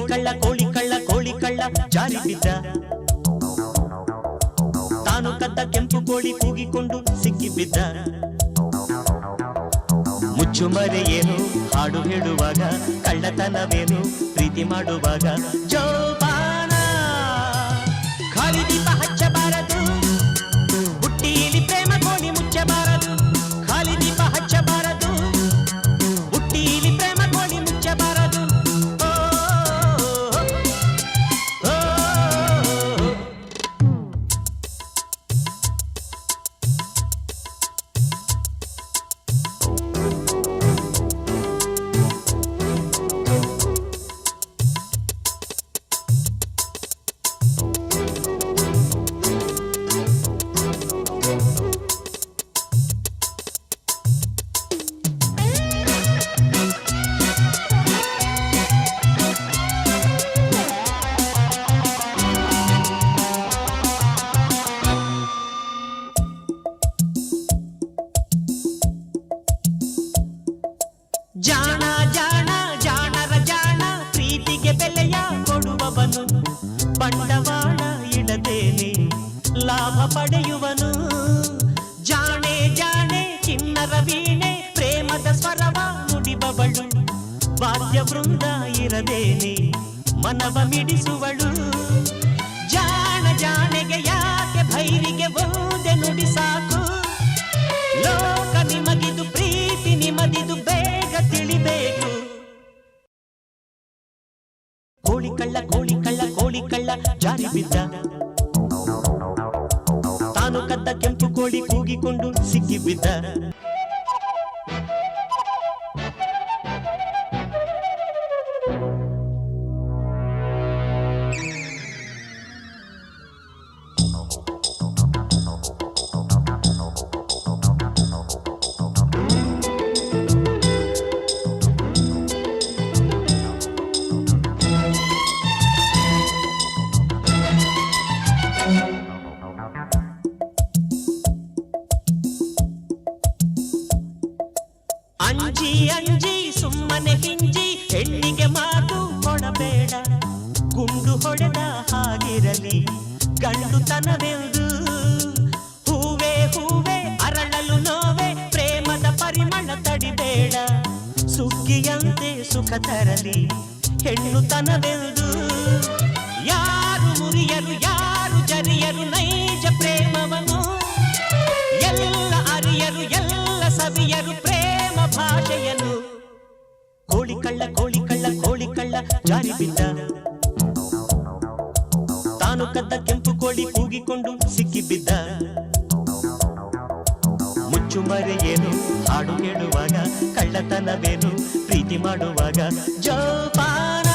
ಕೋಳಿ ಕಳ್ಳ ಜಾರಿ ಬಿದ್ದ. ತಾನು ಕದ್ದ ಕೆಂಪು ಕೋಳಿ ಕೂಗಿಕೊಂಡು ಸಿಕ್ಕಿ ಬಿದ್ದ. ಮುಚ್ಚುಮರೆಯೇನು ಹಾಡು ಹೇಳುವಾಗ, ಕಳ್ಳತನವೇನು ಪ್ರೀತಿ ಮಾಡುವಾಗ. ಜೋಪಾನ ಖಾಲಿ ದೀಪ ಹಚ್ಚಬಾರದು, ಬುಟ್ಟಿಯಲ್ಲಿ ಪ್ರೇಮ ಕೋಣಿ ಮುಚ್ಚಬಾರದು. ಖಾಲಿ ದೀಪ ಹಚ್ಚಬಾರದು, ಬುಟ್ಟಿಯಲ್ಲಿ ಪ್ರೇಮ ಕೋಣಿ ಮುಚ್ಚಬಾರದು. ಜಾಣ ಜಾಣ ಜಾಣರ ಜಾಣ, ಪ್ರೀತಿಗೆ ಬೆಲೆಯ ಕೊಡುವವನು. ಬಂಡವಾಳ ಇಡದೇನೆ ಲಾಭ ಪಡೆಯುವನು. ಜಾಣೆ ಜಾಣೆ ಚಿನ್ನರ ವೀಣೆ, ಪ್ರೇಮದ ಸ್ವರವ ನುಡಿಬವಳು. ವಾದ್ಯ ವೃಂದ ಇರದೇನೆ ಮನವ ಮಿಡಿಸುವಳು. ಜಾಣ ಜಾಣೆಗೆ ಯಾಕೆ ಭೈರಿಗೆ ಒಂದೇ ನುಡಿ ಸಾಕು. ಲೋಕ ನಿಮಗಿದು, ಪ್ರೀತಿ ನಿಮದಿದು, ಬೇಗ ತಿಳಿಬೇಕು. ಕೋಳಿ ಕಳ್ಳ ಜಾರಿ ಬಿದ್ದ. ತಾನು ಕದ್ದ ಕೆಂಪು ಕೋಳಿ ಕೂಗಿಕೊಂಡು ಸಿಕ್ಕಿ ಬಿದ್ದ. ಅಂಜಿ ಅಂಜಿ ಸುಮ್ಮನೆ ಹಿಂಜಿ, ಹೆಣ್ಣಿಗೆ ಮಾತು ಕೊಡಬೇಡ. ಗುಂಡು ಹೊಡೆದ ಹಾಗಿರಲಿ ಗಂಡುತನವೆಂದು. ಹೂವೇ ಹೂವೇ ಅರಳಲು ನೋವೆ, ಪ್ರೇಮದ ಪರಿಮಳ ತಡಿಬೇಡ. ಸುಗ್ಗಿಯಂತೆ ಸುಖ ತರಲಿ ಹೆಣ್ಣುತನವೆಂದು. ಯಾರು ಮುರಿಯರು ಯಾರು ಜರಿಯರು ನೈಜ ಪ್ರೇಮವನು. ಎಲ್ಲ ಅರಿಯರು ಎಲ್ಲ ಸವಿಯರು ಪ್ರೇಮ ಭಾಷೆಯನು. ಕೋಳಿ ಕಳ್ಳ ಜಾರಿ ಬಿದ್ದ. ತಾನು ಕದ್ದ ಕೆಂಪು ಕೋಳಿ ಕೂಗಿಕೊಂಡು ಸಿಕ್ಕಿ ಬಿದ್ದ. ಮುಚ್ಚುಮರೆಯೇನು ಹಾಡು ಹೇಳುವಾಗ, ಕಳ್ಳತನವೇನು ಪ್ರೀತಿ ಮಾಡುವಾಗ. ಜೋಪಾನ